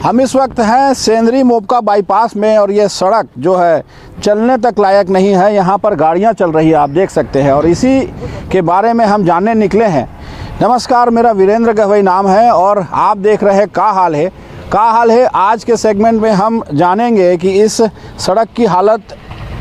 हम इस वक्त हैं सेंदरी मोपका बाईपास में और ये सड़क जो है चलने तक लायक नहीं है। यहाँ पर गाड़ियाँ चल रही है, आप देख सकते हैं, और इसी के बारे में हम जानने निकले हैं। नमस्कार, मेरा वीरेंद्र गहवई नाम है और आप देख रहे हैं का हाल है। आज के सेगमेंट में हम जानेंगे कि इस सड़क की हालत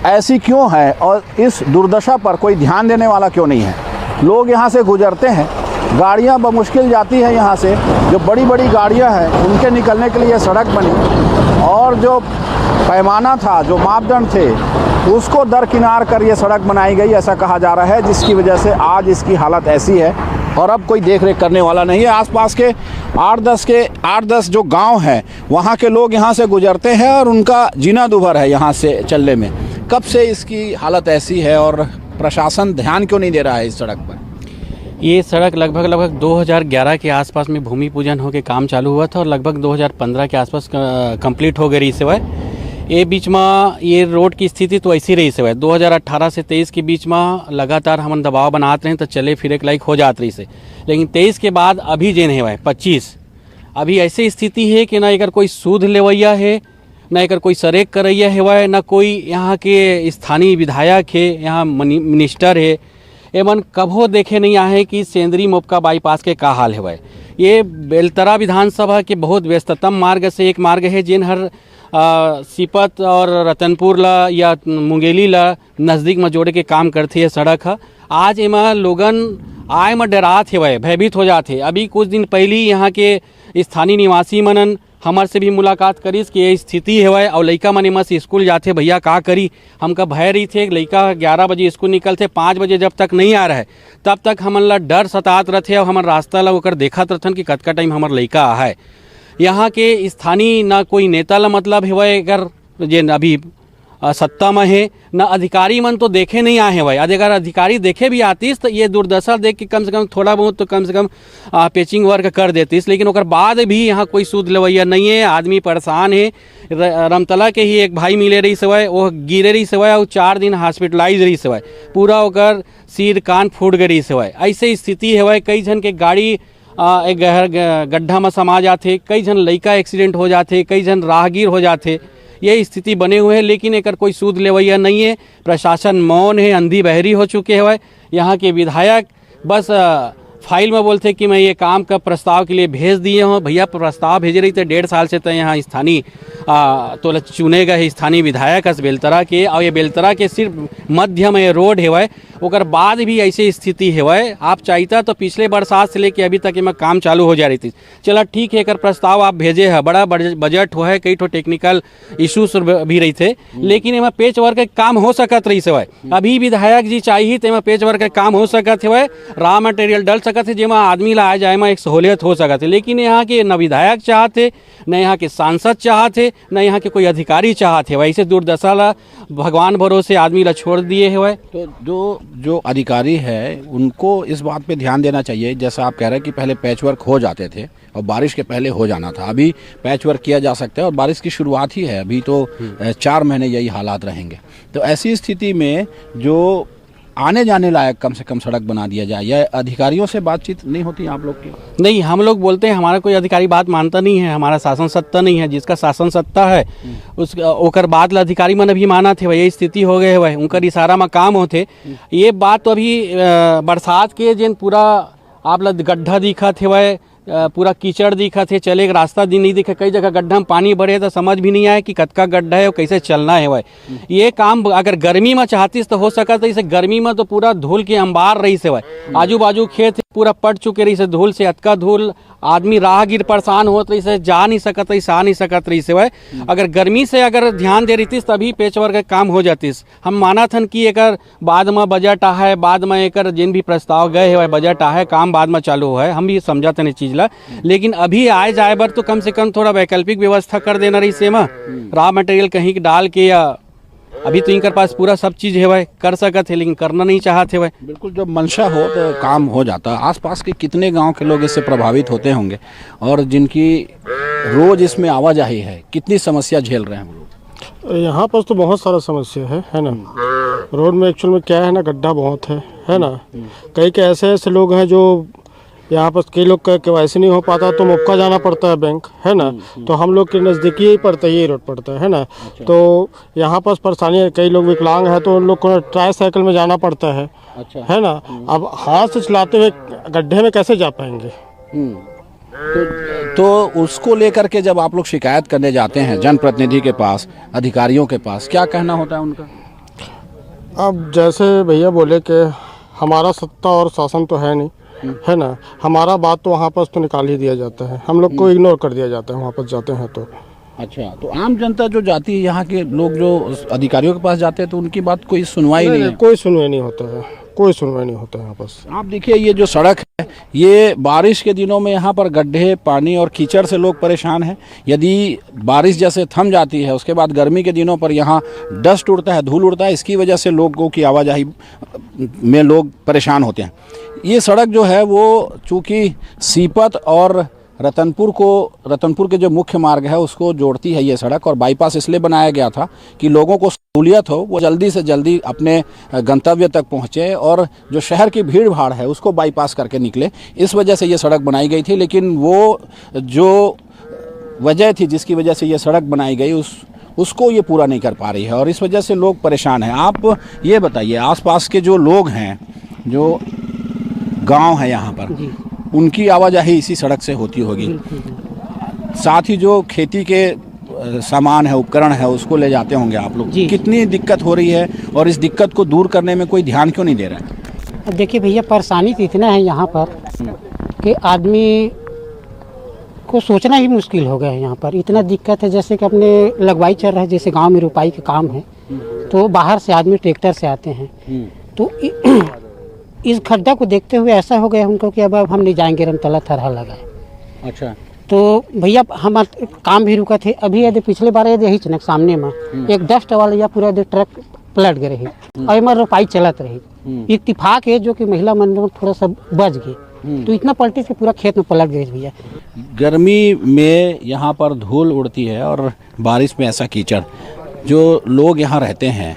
ऐसी क्यों है और इस दुर्दशा पर कोई ध्यान देने वाला क्यों नहीं है। लोग यहाँ से गुजरते हैं, गाड़ियाँ बमुश्किल जाती हैं यहाँ से। जो बड़ी बड़ी गाड़ियाँ हैं उनके निकलने के लिए ये सड़क बनी और जो पैमाना था, जो मापदंड थे, उसको दरकिनार कर ये सड़क बनाई गई, ऐसा कहा जा रहा है, जिसकी वजह से आज इसकी हालत ऐसी है। और अब कोई देख रेख करने वाला नहीं है। आसपास के 8-10 जो गांव हैं वहाँ के लोग यहाँ से गुजरते हैं और उनका जीना दुभर है यहाँ से चलने में। कब से इसकी हालत ऐसी है और प्रशासन ध्यान क्यों नहीं दे रहा है इस सड़क पर? ये सड़क लगभग 2011 के आसपास में भूमि पूजन होकर काम चालू हुआ था और लगभग 2015 के आसपास कंप्लीट हो गई सेवा। ये बीच में ये रोड की स्थिति तो ऐसी रही सेवा। 2018 से 23 के बीच में लगातार हम दबाव बनाते रहे तो चले फिरे के लायक हो जात रही से, लेकिन 23 के बाद अभी जेन है 25 अभी ऐसी स्थिति है कि ना एक कोई सूद लेवैया है, ना एक कोई सरेक करैया है, ना कोई यहाँ के स्थानीय विधायक है, यहाँ मिनिस्टर है। एवं कभो देखे नहीं आए कि सेंदरी मोपका बाईपास के का हाल है। ये बेलतरा विधानसभा के बहुत व्यस्ततम मार्ग से एक मार्ग है, जिन हर सिपत और रतनपुर ला या मुंगेली ला नज़दीक में जोड़े के काम करती है सड़क है। आज एमा लोगन आए में डरात है, भयभीत हो जाते। अभी कुछ दिन पहले यहाँ के स्थानीय निवासी मनन हमार से भी मुलाकात करीस कि ये स्थिति है और लड़का मन एमा से स्कूल जाते, भैया का करी। हमका भय रही थे, लड़का 11 बजे स्कूल निकलते, 5 बजे जब तक नहीं आ रहा है तब तक हमन ला डर सतात रहते और हमार रास्ता ला ओकर देखत रहथन कि कतका टाइम हमार लड़का है। यहाँ के स्थानीय ना कोई नेता ला मतलब है अगर जे अभी सत्ता में है, ना अधिकारी मन तो देखे नहीं आए हैं। अगर अधिकारी देखे भी आतीस तो ये दुर्दशा देख के कम से कम थोड़ा बहुत तो कम से कम पेचिंग वर्क कर देतीस, लेकिन ओकर बाद भी यहाँ कोई सूद लेवैया नहीं है। आदमी परेशान है। रमतला के ही एक भाई मिले रही सवय, वो गिरे रही सवय और 4 दिन हॉस्पिटलाइज रही सवय, पूरा ओकर सिर कान फूट गई सवय। ऐसे स्थिति है। कई जन के गाड़ी एक गड्ढा में समा जाते, कई जन लड़का एक्सीडेंट हो जाते, कई जन राहगीर हो जाते। ये स्थिति बने हुए हैं, लेकिन एक कोई सूद लेवैया नहीं है। प्रशासन मौन है, अंधी बहरी हो चुके हैं। यहाँ के विधायक बस फाइल में बोलते कि मैं ये काम का प्रस्ताव के लिए भेज दिए हूँ। भैया प्रस्ताव भेज रही थे 1.5 साल से, तो यहाँ स्थानीय तो चुने गए स्थानीय विधायक बेलतरा के, और ये बेलतरा के सिर्फ मध्य में रोड है, ओकर बाद भी ऐसी स्थिति है। आप चाहता तो पिछले बरसात से लेके अभी तक में काम चालू हो जा रही थी। चला ठीक है, एक प्रस्ताव आप भेजे है, बड़ा बजट हुआ है, कई तो टेक्निकल इशूज भी रही थे, लेकिन इमें पेच वर्क का काम हो सकत रही से। अभी विधायक जी चाहिए तो पेच वर्क का काम हो सकत है, रॉ मटेरियल डल सकत है, जेमा आदमी ला आ जाए में एक सहूलियत हो सकत है। लेकिन यहाँ के न विधायक चाहते, न यहाँ के सांसद चाहते, न यहाँ के कोई अधिकारी चाहते। वैसे दुर्दशा ला भगवान भरोसे आदमी ला छोड़ दिए हुए। तो जो अधिकारी है उनको इस बात पे ध्यान देना चाहिए। जैसा आप कह रहे हैं कि पहले पैच वर्क हो जाते थे और बारिश के पहले हो जाना था, अभी पैच वर्क किया जा सकता है और बारिश की शुरुआत ही है, अभी तो 4 महीने यही हालात रहेंगे। तो ऐसी स्थिति में जो आने जाने लायक कम से कम सड़क बना दिया जाए। या अधिकारियों से बातचीत नहीं होती आप लोग की? नहीं, हम लोग बोलते हैं, हमारा कोई अधिकारी बात मानता नहीं है। हमारा शासन सत्ता नहीं है, जिसका शासन सत्ता है उस ओकर बात ला अधिकारी मन भी माना थे। वही स्थिति हो गए हुए, उनकर इशारा में काम होते। ये बात तो अभी बरसात के जिन पूरा आप ला गड्ढा दिखा थे, पूरा कीचड़ दिखा थे, चले रास्ता दिन नहीं दिखे। कई जगह गड्ढा में पानी भरे तो समझ भी नहीं आया कि कतका गड्ढा है और कैसे चलना है। ये काम अगर गर्मी में चाहतीस तो हो सका था। इसे गर्मी में तो पूरा धूल के अंबार रही से, आजू बाजू खेत पूरा पट चुके रही से धूल से, अतका धूल आदमी राहगीर परेशान होत रही से, जा नहीं सकत रही, सा नहीं सकत रही से। अगर गर्मी से अगर ध्यान दे रही थी तभी पेच वर्क का काम हो जातीस। हम माना थन कि एक बाद में बजट आ है, बाद में एक जिन भी प्रस्ताव गए है बजट आ है, काम बाद में चालू है, हम भी समझाते हैं चीज ला। लेकिन अभी आए जाए बर तो कम से कम थोड़ा वैकल्पिक व्यवस्था कर देना रही से, रॉ मटेरियल कहीं डाल के, या अभी तो इनके पास पूरा सब चीज़ है कर सकत है, लेकिन करना नहीं चाहते। बिल्कुल, जब मंशा हो तो काम हो जाता है। आसपास के कितने गांव के लोग इससे प्रभावित होते होंगे और जिनकी रोज इसमें आवाजाही है, कितनी समस्या झेल रहे हैं लोग? यहाँ पर तो बहुत सारा समस्या है ना। रोड में एक्चुअल में क्या है ना, गड्ढा बहुत है ना। कई के ऐसे लोग हैं जो यहाँ पर कई लोग का KYC नहीं हो पाता तो मुक्का जाना पड़ता है बैंक, है ना। तो हम लोग के नज़दीकी ही पड़ता है, ये रोड पड़ता है ना। तो यहाँ पर परेशानी है, कई लोग विकलांग है तो उन लोग को ट्राई साइकिल में जाना पड़ता है, है ना। अब हाथ से चलाते हुए गड्ढे में कैसे जा पाएंगे। तो उसको लेकर के जब आप लोग शिकायत करने जाते हैं जनप्रतिनिधि के पास, अधिकारियों के पास, क्या कहना होता है उनका? अब जैसे भैया बोले कि हमारा सत्ता और शासन तो है नहीं, है ना। हमारा बात तो वहाँ पर तो निकाल ही दिया जाता है, हम लोग को इग्नोर कर दिया जाता है वहाँ पर जाते हैं तो। अच्छा, तो आम जनता जो जाती है, यहाँ के लोग जो अधिकारियों के पास जाते हैं तो उनकी बात कोई सुनवाई नहीं है? कोई सुनवाई नहीं होता है, कोई सुनवाई नहीं होता है यहाँ पर। आप देखिए ये जो सड़क है, ये बारिश के दिनों में यहाँ पर गड्ढे, पानी और कीचड़ से लोग परेशान हैं। यदि बारिश जैसे थम जाती है, उसके बाद गर्मी के दिनों पर यहाँ डस्ट उड़ता है, धूल उड़ता है, इसकी वजह से लोगों की आवाजाही में लोग परेशान होते हैं। ये सड़क जो है वो चूँकि सीपत और रतनपुर के जो मुख्य मार्ग है उसको जोड़ती है ये सड़क, और बाईपास इसलिए बनाया गया था कि लोगों को सहूलियत हो, वो जल्दी से जल्दी अपने गंतव्य तक पहुँचे और जो शहर की भीड़ भाड़ है उसको बाईपास करके निकले। इस वजह से ये सड़क बनाई गई थी, लेकिन वो जो वजह थी जिसकी वजह से ये सड़क बनाई गई उसको ये पूरा नहीं कर पा रही है और इस वजह से लोग परेशान हैं। आप ये बताइए, आसपास के जो लोग हैं, जो गांव है यहाँ पर, उनकी आवाजाही इसी सड़क से होती होगी, साथ ही जो खेती के सामान है, उपकरण है, उसको ले जाते होंगे आप लोग। कितनी दिक्कत हो रही है और इस दिक्कत को दूर करने में कोई ध्यान क्यों नहीं दे रहा है? अब देखिए भैया, परेशानी तो इतना है यहाँ पर कि आदमी को सोचना ही मुश्किल हो गया है। यहाँ पर इतना दिक्कत है, जैसे कि अपने लगवाई चल रहा है, जैसे गांव में रुपाई के काम है तो बाहर से आदमी ट्रैक्टर से आते हैं, तो इस खड्डा को देखते हुए ऐसा हो गया उनको कि अब हम नहीं जाएंगे, रमतला थरहा लगा है। अच्छा, तो भैया हम काम भी रुका थे। अभी यदि पिछले बार यदि यही चनक सामने में एक डस्ट वाला या पूरा ट्रक पलट गए रही और मैं रोपाई चलत रही। इत्तेफाक है जो कि महिला मंडल थोड़ा सा बच गए, तो इतना पलटी से पूरा खेत में पलट गई भैया। गर्मी में यहाँ पर धूल उड़ती है और बारिश में ऐसा कीचड़, जो लोग यहाँ रहते हैं,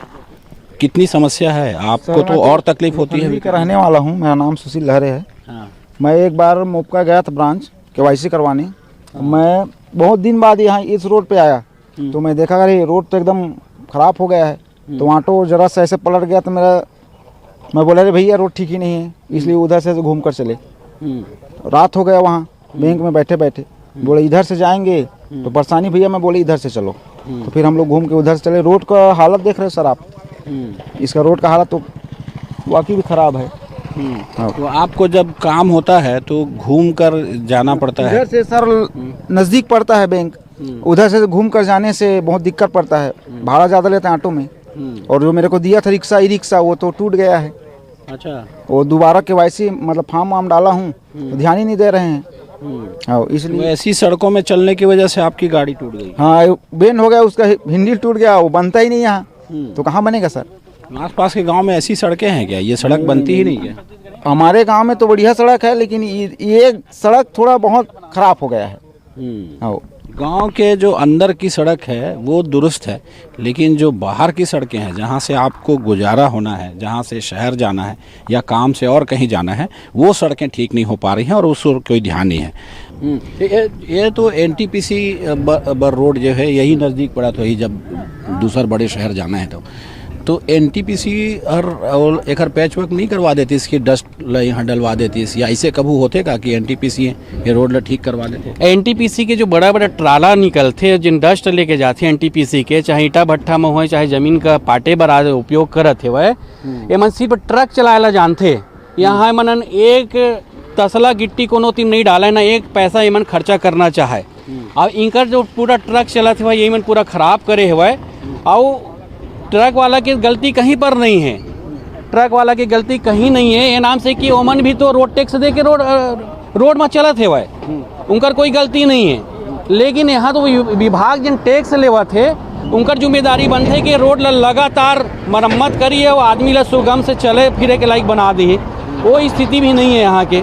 कितनी समस्या है आपको? तो और तकलीफ होती है। का रहने वाला हूँ, मेरा नाम सुशील लहरे है। हाँ। मैं एक बार मोपका गया था ब्रांच KYC करवाने। मैं बहुत दिन बाद यहाँ इस रोड पे आया तो मैं देखा अरे रोड तो एकदम ख़राब हो गया है। तो ऑटो जरा सा ऐसे पलट गया तो मैं बोला अरे भैया रोड ठीक ही नहीं है, इसलिए उधर से घूम कर चले। रात हो गया वहाँ बैंक में बैठे बैठे, बोले इधर से जाएंगे तो परेशानी भैया, मैं बोले इधर से चलो। तो फिर हम लोग घूम के उधर से चले। रोड का हालत देख रहे सर आप, इसका रोड का हालत तो वाकई भी ख़राब है। तो आपको जब काम होता है तो घूम कर जाना पड़ता है? इधर से सर नज़दीक पड़ता है बैंक, उधर से घूम कर जाने से बहुत दिक्कत पड़ता है, भाड़ा ज़्यादा लेते हैं ऑटो में। और जो मेरे को दिया था रिक्शा, ई रिक्शा, वो तो टूट गया है। अच्छा, वो दोबारा KYC मतलब फॉर्म वाम डाला हूँ तो ध्यान ही नहीं दे रहे हैं। हाँ, इसलिए ऐसी सड़कों में चलने की वजह से आपकी गाड़ी टूट गई? हाँ, बेंड हो गया, उसका हिंडल टूट गया, वो बनता ही नहीं यहाँ, तो कहाँ बनेगा सर? आसपास के गांव में ऐसी सड़कें हैं क्या? ये सड़क बनती ही नहीं है? हमारे गांव में तो बढ़िया सड़क है, लेकिन ये सड़क थोड़ा बहुत खराब हो गया है। हाँ, गांव के जो अंदर की सड़क है वो दुरुस्त है, लेकिन जो बाहर की सड़कें हैं, जहां से आपको गुजारा होना है, जहां से शहर जाना है या काम से और कहीं जाना है, वो सड़कें ठीक नहीं हो पा रही हैं और उस पर कोई ध्यान नहीं है। ये तो NTPC बर रोड जो है यही नज़दीक पड़ा, तो यही जब दूसर बड़े शहर जाना है तो NTPC और एक पैच वर्क नहीं करवा देती, इसकी डस्ट यहाँ डलवा देती, या ऐसे कभी होते का कि NTPC ये रोड ठीक करवा देते? NTPC के जो बड़ा बड़ा ट्राला निकलते हैं, जिन डस्ट लेके जाते हैं NTPC के, चाहे ईटा भट्ठा में हो चाहे जमीन का पाटे बरा उपयोग करत है, वह ये मन सिर्फ ट्रक चलाएला जानते। यहाँ मनन एक तसला गिट्टी कोनो तीन नहीं डाला है ना, एक पैसा ये मन खर्चा करना चाहे। अब इनकर जो पूरा ट्रक चलत है ये मन पूरा खराब करे हुआ है। और ट्रक वाला की गलती कहीं पर नहीं है, ट्रक वाला की गलती कहीं नहीं है, ये नाम से कि ओमन भी तो रोड टैक्स दे के रोड में चलत है, वह उनकर कोई गलती नहीं है। लेकिन यहाँ तो विभाग जिन टैक्स लेवा थे, उनकर जिम्मेदारी बनते है कि रोड लगातार मरम्मत करिए और आदमी ला सुगम से चले फिरे के लायक बना दी। वो स्थिति भी नहीं है यहाँ के।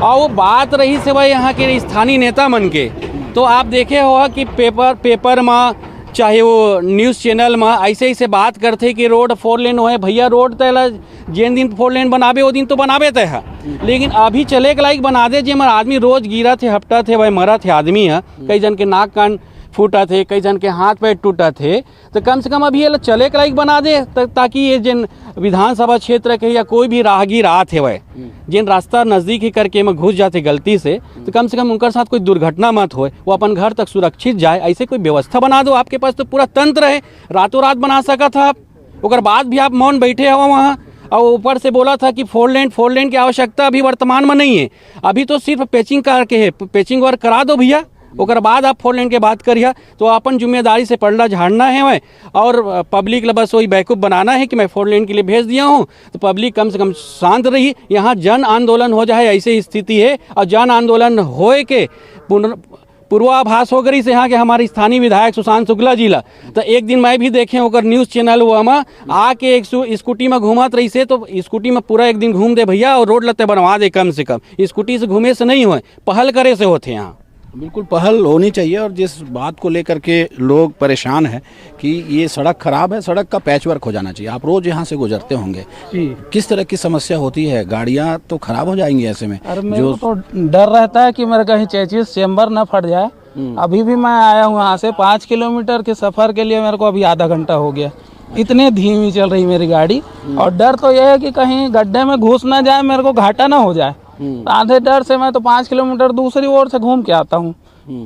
और बात रही से भाई यहाँ के स्थानीय नेता मन के, तो आप देखे हो कि पेपर में चाहे वो न्यूज़ चैनल में ऐसे ऐसे बात करते कि रोड 4 लेन है भैया। रोड तला जिन दिन 4 लेन बनाबे वो दिन तो बनाबे तय है, लेकिन अभी चले के लायक बना दे। जे आदमी रोज गिरा थे, हपटा थे, भाई मरा थे आदमी है। कई जन के नाक कान फूटा थे, कई जन के हाथ पैर टूटा थे। तो कम से कम अभी ये चले के लायक बना दे ताकि ये जिन विधानसभा क्षेत्र के या कोई भी राहगीर आत है वह जिन रास्ता नज़दीक ही करके में घुस जाते गलती से, तो कम से कम उनके साथ कोई दुर्घटना मत हो, वो अपन घर तक सुरक्षित जाए। ऐसे कोई व्यवस्था बना दो। आपके पास तो पूरा तंत्र है, रातों रात बना सका था आप। उसके बाद भी आप मौन बैठे हो वहाँ, और ऊपर से बोला था कि 4 लेन की आवश्यकता अभी वर्तमान में नहीं है। अभी तो सिर्फ पैचिंग करके है, पैचिंग वर्क करा दो भैया, उसके बाद आप 4 लेन के बात करिए। तो अपन जिम्मेदारी से पलड़ा झाड़ना है वह, और पब्लिक ल बस वही बैकअप बनाना है कि मैं 4 लेन के लिए भेज दिया हूँ। तो पब्लिक कम से कम शांत रही। यहाँ जन आंदोलन हो जाए ऐसी स्थिति है, और जन आंदोलन होए के पूर्वाभास हो गई से यहाँ के हमारे स्थानीय विधायक सुशांत शुक्ला जी ला। तो एक दिन मैं भी देखे होकर न्यूज़ चैनल हुआ में आके एक स्कूटी में घूमत रही से, तो स्कूटी में पूरा एक दिन घूम दे भैया और रोड लते बनवा दे। कम से कम स्कूटी से घूमे से नहीं हो, पहल करे से होते यहाँ। बिल्कुल पहल होनी चाहिए। और जिस बात को लेकर के लोग परेशान हैं कि ये सड़क खराब है, सड़क का पैच वर्क हो जाना चाहिए। आप रोज यहाँ से गुजरते होंगे, किस तरह की समस्या होती है? गाड़ियाँ तो खराब हो जाएंगी ऐसे में। अरे मेरे को तो डर रहता है कि मेरे कहीं चेचिस चेम्बर ना फट जाए। अभी भी मैं आया हूँ यहाँ से 5 किलोमीटर के सफर के लिए, मेरे को अभी आधा घंटा हो गया। इतने धीमी चल रही मेरी गाड़ी, और डर तो यह है कि कहीं गड्ढे में घुस ना जाए, मेरे को घाटा ना हो जाए। आधे डर से मैं तो 5 किलोमीटर दूसरी ओर से घूम के आता हूँ।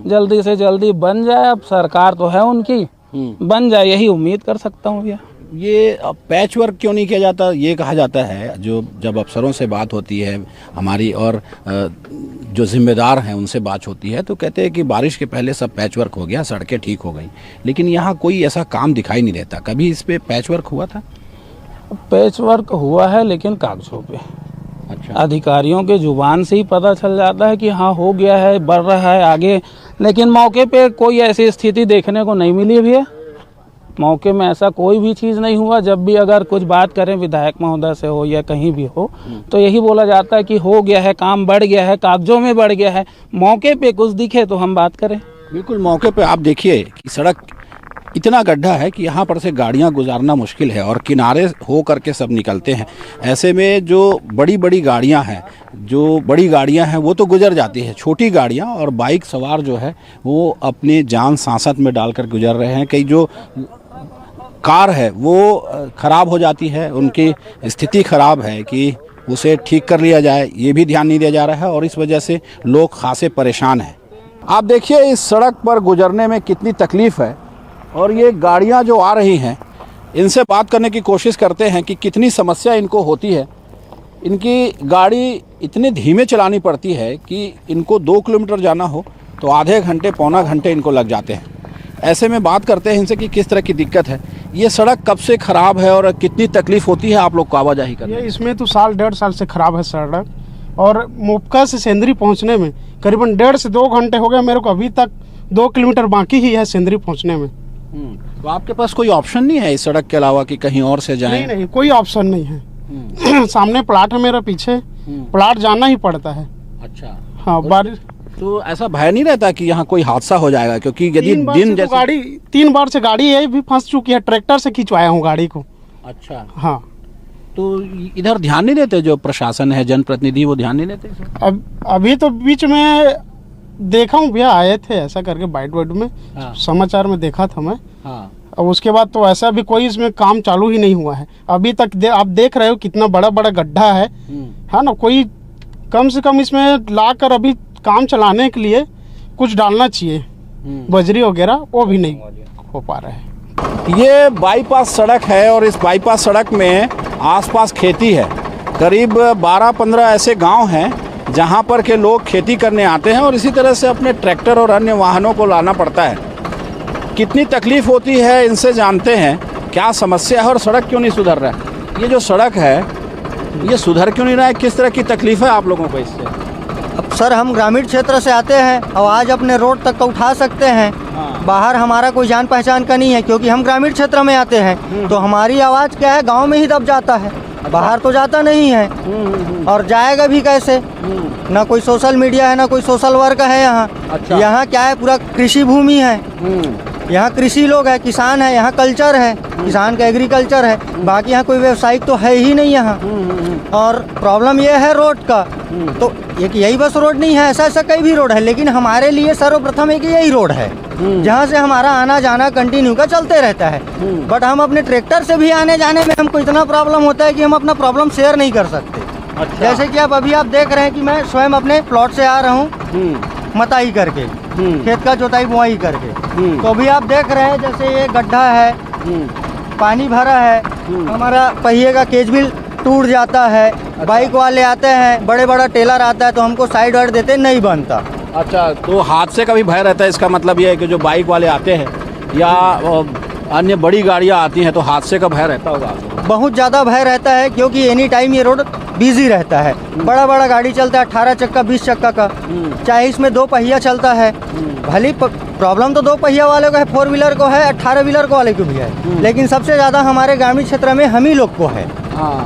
जल्दी से जल्दी बन जाए, अब सरकार तो है उनकी, बन जाए यही उम्मीद कर सकता हूँ भैया। ये पैच वर्क क्यों नहीं किया जाता? ये कहा जाता है, जो जब अफसरों से बात होती है हमारी और जो जिम्मेदार हैं उनसे बात होती है, तो कहते हैं कि बारिश के पहले सब पैच वर्क हो गया, सड़कें ठीक हो गई। लेकिन यहाँ कोई ऐसा काम दिखाई नहीं देता। कभी इस पे पैच वर्क हुआ था? पैच वर्क हुआ है, लेकिन कागजों पे। अच्छा। अधिकारियों के जुबान से ही पता चल जाता है कि हाँ हो गया है, बढ़ रहा है आगे, लेकिन मौके पे कोई ऐसी स्थिति देखने को नहीं मिली भैया। मौके में ऐसा कोई भी चीज़ नहीं हुआ। जब भी अगर कुछ बात करें विधायक महोदय से हो या कहीं भी हो, तो यही बोला जाता है कि हो गया है, काम बढ़ गया है, कागजों में बढ़ गया है। मौके पे कुछ दिखे तो हम बात करें। बिल्कुल मौके पे आप देखिए कि सड़क इतना गड्ढा है कि यहाँ पर से गाड़ियाँ गुजारना मुश्किल है, और किनारे हो करके सब निकलते हैं। ऐसे में जो बड़ी बड़ी गाड़ियाँ हैं वो तो गुजर जाती है, छोटी गाड़ियाँ और बाइक सवार जो है वो अपने जान सांसत में डालकर गुजर रहे हैं। कई जो कार है वो ख़राब हो जाती है, उनकी स्थिति ख़राब है कि उसे ठीक कर लिया जाए, ये भी ध्यान नहीं दिया जा रहा है, और इस वजह से लोग खासे परेशान हैं। आप देखिए इस सड़क पर गुजरने में कितनी तकलीफ़ है, और ये गाड़ियाँ जो आ रही हैं इनसे बात करने की कोशिश करते हैं कि कितनी समस्या इनको होती है। इनकी गाड़ी इतने धीमे चलानी पड़ती है कि इनको 2 किलोमीटर जाना हो तो आधे घंटे पौना घंटे इनको लग जाते हैं। ऐसे में बात करते हैं इनसे कि किस तरह की दिक्कत है। ये सड़क कब से ख़राब है और कितनी तकलीफ़ होती है आप लोग को आवाजाही करने? ये इसमें तो 1.5 साल से ख़राब है सड़क, और मोपका से सेंदरी पहुंचने में करीबन 1.5 से 2 घंटे हो गए मेरे को। अभी तक 2 किलोमीटर बाकी ही है सेंदरी पहुंचने में। तो आपके पास कोई ऑप्शन नहीं है इस सड़क के अलावा कि कहीं और से जाएं? नहीं, कोई ऑप्शन नहीं है। सामने प्लाट है मेरा, पीछे प्लाट जाना ही पड़ता है। अच्छा। हाँ, बारिश तो ऐसा भय नहीं रहता कि यहाँ कोई हादसा हो जाएगा? क्योंकि यदि दिन जैसे गाड़ी 3 बार से गाड़ी ये भी फंस चुकी है, ट्रैक्टर से खिंचवाया हूँ गाड़ी को। अच्छा। हाँ, तो इधर ध्यान नहीं देते जो प्रशासन है, जनप्रतिनिधि, वो ध्यान नहीं देते? अभी तो बीच में देखा हूँ भैया, आए थे ऐसा करके बाइट में। हाँ। समाचार में देखा था मैं। हाँ। अब उसके बाद तो ऐसा भी कोई इसमें काम चालू ही नहीं हुआ है अभी तक। आप देख रहे हो कितना बड़ा बड़ा गड्ढा है ना। कोई कम से कम इसमें लाकर अभी काम चलाने के लिए कुछ डालना चाहिए, बजरी वगैरह, वो भी नहीं हो पा रहा है। ये बाईपास सड़क है, और इस बाईपास सड़क में आसपास खेती है। करीब 12-15 ऐसे गांव हैं जहां पर के लोग खेती करने आते हैं, और इसी तरह से अपने ट्रैक्टर और अन्य वाहनों को लाना पड़ता है। कितनी तकलीफ़ होती है इनसे जानते हैं, क्या समस्या है और सड़क क्यों नहीं सुधर रहा है। ये जो सड़क है ये सुधर क्यों नहीं रहा है? किस तरह की तकलीफ़ है आप लोगों को इससे? अब सर हम ग्रामीण क्षेत्र से आते हैं, आवाज़ अपने रोड तक का उठा सकते हैं। हाँ। बाहर हमारा कोई जान पहचान का नहीं है, क्योंकि हम ग्रामीण क्षेत्र में आते हैं। तो हमारी आवाज़ क्या है, गांव में ही दब जाता है, बाहर तो जाता नहीं है। और जाएगा भी कैसे? ना कोई सोशल मीडिया है, ना कोई सोशल वर्क है यहाँ। अच्छा। यहाँ क्या है, पूरा कृषि भूमि है। यहाँ कृषि लोग है, किसान है, यहाँ कल्चर है, किसान का एग्रीकल्चर है, बाकी यहाँ कोई व्यवसायिक तो है ही नहीं यहाँ। और प्रॉब्लम ये है रोड का, तो एक यही बस रोड नहीं है, ऐसा ऐसा कई भी रोड है, लेकिन हमारे लिए सर्वप्रथम एक यही रोड है जहाँ से हमारा आना जाना कंटिन्यू का चलते रहता है। बट हम अपने ट्रैक्टर से भी आने जाने में हमको इतना प्रॉब्लम होता है कि हम अपना प्रॉब्लम शेयर नहीं कर सकते। अच्छा। जैसे कि आप अभी आप देख रहे हैं कि मैं स्वयं अपने प्लॉट से आ रहा हूँ मताई करके, खेत का जोताई बुआई करके, तो अभी आप देख रहे हैं जैसे ये गड्ढा है, पानी भरा है, हमारा पहिए का केज भी टूट जाता है। बाइक वाले आते हैं, बड़े बड़ा टेलर आता है तो हमको साइड वाइड देते नहीं बनता। अच्छा, तो हादसे का भी भय रहता है, इसका मतलब ये है कि जो बाइक वाले आते हैं या अन्य बड़ी गाड़ियाँ आती हैं तो हादसे का भय रहता होगा? बहुत ज़्यादा भय रहता है, क्योंकि एनी टाइम ये रोड बिजी रहता है। बड़ा बड़ा गाड़ी चलता है, 18 चक्का 20 चक्का का, चाहे इसमें 2 पहिया चलता है। भले प्रॉब्लम तो 2 पहिया वाले को है, 4 व्हीलर को है, 18 व्हीलर को वाले को भी है, लेकिन सबसे ज़्यादा हमारे ग्रामीण क्षेत्र में हम ही लोग को है।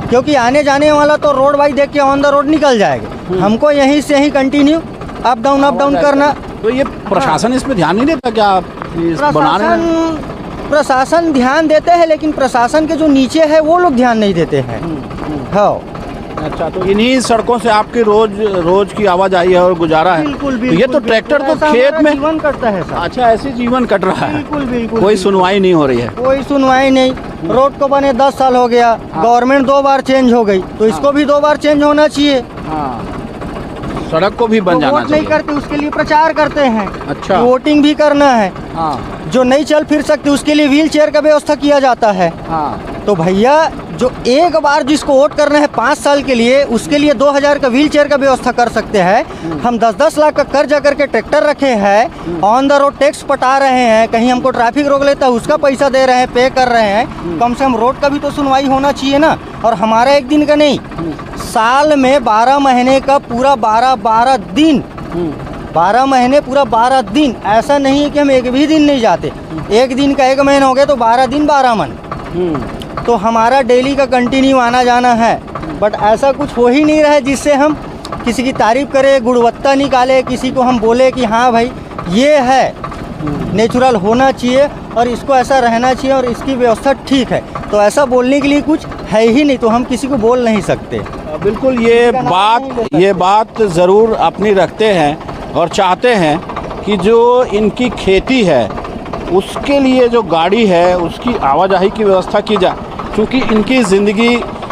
क्योंकि आने जाने वाला तो रोड वाइज देख के ऑन द रोड निकल जाएगा, हमको यहीं से ही कंटिन्यू अप डाउन करना। तो ये प्रशासन इसमें ध्यान नहीं देता क्या? इस बनाने में प्रशासन ध्यान देते हैं, लेकिन प्रशासन के जो नीचे है वो लोग ध्यान नहीं देते हैं। हाँ, अच्छा, तो इन्हीं सड़कों से आपकी रोज की आवाजाही है और गुजारा है? बिल्कुल, तो ये तो ट्रैक्टर तो ऐसा खेत हमारा में जीवन करता है साहब। अच्छा, ऐसे जीवन कट रहा है? बिल्कुल बिल्कुल, कोई सुनवाई नहीं हो रही है? कोई सुनवाई नहीं। रोड को बने 10 साल हो गया, गवर्नमेंट 2 बार चेंज हो गई, तो इसको भी 2 बार चेंज होना चाहिए। सड़क को भी बन जाना वोट नहीं चाहिए। करते, उसके लिए प्रचार करते हैं। अच्छा। वोटिंग भी करना है। हाँ जो नहीं चल फिर सकते उसके लिए व्हील चेयर का व्यवस्था किया जाता है। हाँ। तो भैया जो एक बार जिसको वोट करना है 5 साल के लिए, उसके लिए 2000 का व्हील चेयर का व्यवस्था कर सकते हैं। हम 10-10 लाख का कर्जा करके ट्रैक्टर रखे हैं, ऑन द रोड टैक्स पटा रहे हैं, कहीं हमको ट्रैफिक रोक लेता है उसका पैसा दे रहे हैं, पे कर रहे हैं। कम से कम रोड का भी तो सुनवाई होना चाहिए ना। और हमारा एक दिन का नहीं, साल में 12 महीने का पूरा 12 दिन, 12 महीने पूरा 12 दिन, ऐसा नहीं है कि हम एक भी दिन नहीं जाते। एक दिन का 1 महीना हो गया तो 12 दिन 12 मन, तो हमारा डेली का कंटिन्यू आना जाना है। बट ऐसा कुछ हो ही नहीं रहा है जिससे हम किसी की तारीफ करें, गुणवत्ता निकाले, किसी को हम बोले कि हाँ भाई ये है, नेचुरल होना चाहिए और इसको ऐसा रहना चाहिए और इसकी व्यवस्था ठीक है। तो ऐसा बोलने के लिए कुछ है ही नहीं, तो हम किसी को बोल नहीं सकते। बिल्कुल, ये बात ज़रूर अपनी रखते हैं और चाहते हैं कि जो इनकी खेती है उसके लिए जो गाड़ी है उसकी आवाजाही की व्यवस्था की जाए, क्योंकि इनकी ज़िंदगी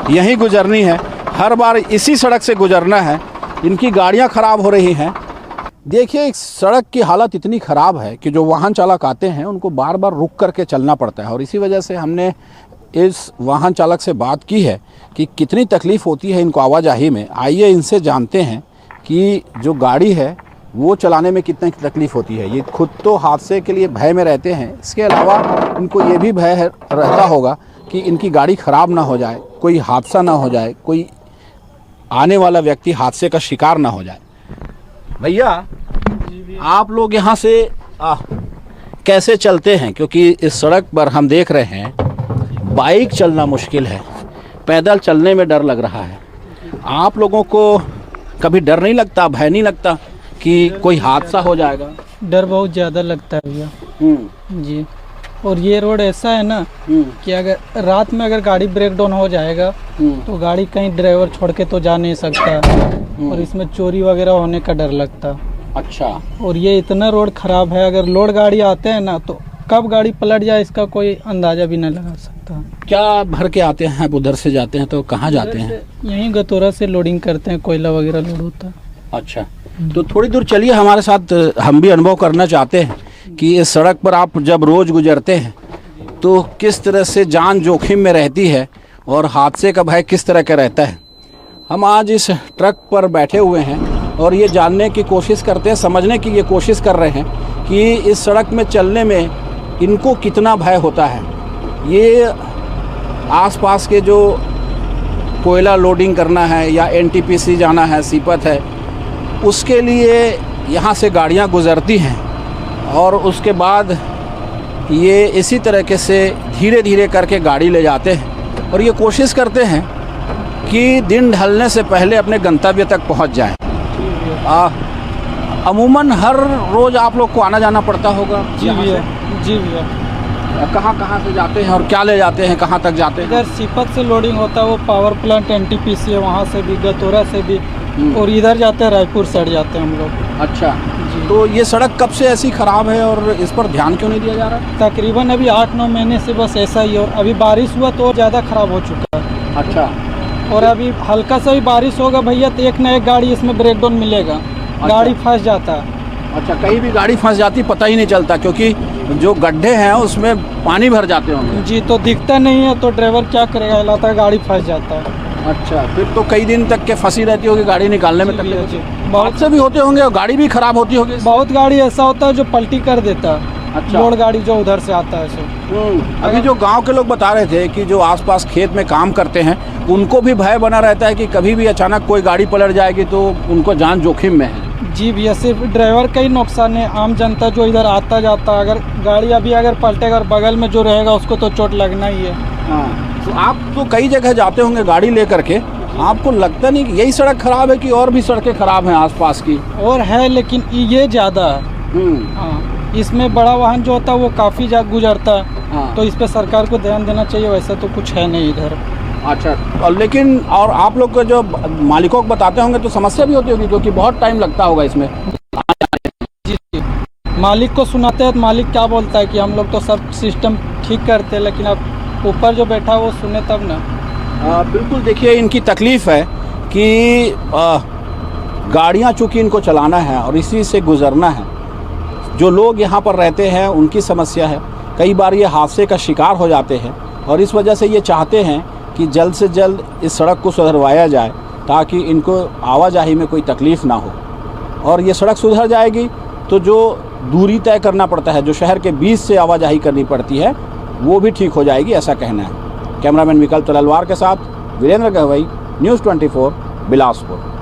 यहीं गुजरनी है, हर बार इसी सड़क से गुजरना है, इनकी गाड़ियां ख़राब हो रही हैं। देखिए, इस सड़क की हालत इतनी ख़राब है कि जो वाहन चालक आते हैं उनको बार बार रुक करके चलना पड़ता है। और इसी वजह से हमने इस वाहन चालक से बात की है कि कितनी तकलीफ़ होती है इनको आवाजाही में। आइए इनसे जानते हैं कि जो गाड़ी है वो चलाने में कितनी तकलीफ़ होती है। ये खुद तो हादसे के लिए भय में रहते हैं, इसके अलावा इनको ये भी भय रहता होगा कि इनकी गाड़ी ख़राब ना हो जाए, कोई हादसा ना हो जाए, कोई आने वाला व्यक्ति हादसे का शिकार ना हो जाए। भैया, आप लोग यहाँ से कैसे चलते हैं? क्योंकि इस सड़क पर हम देख रहे हैं बाइक चलना मुश्किल है, पैदल चलने में डर लग रहा है। आप लोगों को कभी डर नहीं लगता, भय नहीं लगता कि कोई हादसा हो जाएगा? डर बहुत ज़्यादा लगता है भैया जी। और ये रोड ऐसा है ना कि अगर रात में अगर गाड़ी ब्रेक डाउन हो जाएगा तो गाड़ी कहीं ड्राइवर छोड़ के तो जा नहीं सकता, और इसमें चोरी वगैरह होने का डर लगता। अच्छा। और ये इतना रोड ख़राब है, अगर लोड गाड़ी आते हैं ना तो कब गाड़ी पलट जाए इसका कोई अंदाज़ा भी नहीं लगा सकता। क्या भर के आते हैं? आप उधर से जाते हैं तो कहाँ जाते हैं? यहीं गतोरा से लोडिंग करते हैं, कोयला वगैरह लोड होता है। अच्छा, तो थोड़ी दूर चलिए हमारे साथ, हम भी अनुभव करना चाहते हैं कि इस सड़क पर आप जब रोज़ गुजरते हैं तो किस तरह से जान जोखिम में रहती है और हादसे का भय किस तरह का रहता है। हम आज इस ट्रक पर बैठे हुए हैं और ये जानने की कोशिश करते हैं, समझने की ये कोशिश कर रहे हैं कि इस सड़क में चलने में इनको कितना भय होता है। ये आसपास के जो कोयला लोडिंग करना है या एनटीपीसी जाना है, सीपत है, उसके लिए यहाँ से गाड़ियाँ गुज़रती हैं और उसके बाद ये इसी तरीके से धीरे धीरे करके गाड़ी ले जाते हैं और ये कोशिश करते हैं कि दिन ढलने से पहले अपने गंतव्य तक पहुँच जाएं। अमूमन हर रोज़ आप लोग को आना जाना पड़ता होगा? जी भैया, जी भैया, कहाँ कहाँ से जाते हैं और क्या ले जाते हैं, कहाँ तक जाते हैं? इधर सीपत से लोडिंग होता है, वो पावर प्लांट NTPC है, वहाँ से भी, गतौरा से भी, और इधर जाते हैं रायपुर साइड जाते हैं हम लोग। अच्छा, तो ये सड़क कब से ऐसी ख़राब है और इस पर ध्यान क्यों नहीं दिया जा रहा? तकरीबन अभी 8-9 महीने से बस ऐसा ही है, और अभी बारिश हुआ तो ज़्यादा ख़राब हो चुका है। अच्छा, और अभी हल्का सा भी बारिश होगा भैया तो एक ना एक गाड़ी इसमें ब्रेकडाउन मिलेगा, गाड़ी फंस जाता है। अच्छा, कहीं भी गाड़ी फंस जाती पता ही नहीं चलता, क्योंकि जो गड्ढे हैं उसमें पानी भर जाते होंगे। जी, तो दिखता नहीं है तो ड्राइवर क्या करेगा, हिलाता है, गाड़ी फंस जाता है। अच्छा, फिर तो कई दिन तक के फंसी रहती होगी गाड़ी निकालने में, जी, तकलीफ जी, बहुत से भी होते होंगे और गाड़ी भी खराब होती होगी। बहुत गाड़ी ऐसा होता है जो पलटी कर देता है। अच्छा। लोड गाड़ी जो उधर से आता है सो। अभी जो गांव के लोग बता रहे थे कि जो आसपास खेत में काम करते हैं उनको भी भय बना रहता है कि कभी भी अचानक कोई गाड़ी पलट जाएगी तो उनको जान जोखिम में है। जी भैया, सिर्फ ड्राइवर का ही नुकसान है, आम जनता जो इधर आता जाता, अगर गाड़ी अभी अगर पलटेगा और बगल में जो रहेगा उसको तो चोट लगना ही है। हाँ, तो आप तो कई जगह जाते होंगे गाड़ी लेकर के, आपको लगता नहीं कि यही सड़क खराब है कि और भी सड़कें खराब हैं आसपास की? और है, लेकिन ये ज़्यादा है। हाँ, इसमें बड़ा वाहन जो होता है वो काफ़ी ज़्यादा गुजरता है। हाँ। तो इस पे सरकार को ध्यान देना चाहिए, वैसा तो कुछ है नहीं इधर। अच्छा, और लेकिन और आप लोग को जो मालिकों को बताते होंगे तो समस्या भी होती होगी, क्योंकि बहुत टाइम लगता होगा इसमें। जी, मालिक को सुनाते हैं तो मालिक क्या बोलता है कि हम लोग तो सब सिस्टम ठीक करते हैं, लेकिन अब ऊपर जो बैठा है वो सुने तब ना। बिल्कुल, देखिए इनकी तकलीफ़ है कि गाड़ियाँ चूँकि इनको चलाना है और इसी से गुज़रना है। जो लोग यहाँ पर रहते हैं उनकी समस्या है, कई बार ये हादसे का शिकार हो जाते हैं और इस वजह से ये चाहते हैं कि जल्द से जल्द इस सड़क को सुधरवाया जाए ताकि इनको आवाजाही में कोई तकलीफ़ ना हो। और ये सड़क सुधर जाएगी तो जो दूरी तय करना पड़ता है, जो शहर के बीच से आवाजाही करनी पड़ती है, वो भी ठीक हो जाएगी, ऐसा कहना है। कैमरामैन विकल्प तलवार के साथ वीरेंद्र गहवई, न्यूज़ 24, बिलासपुर।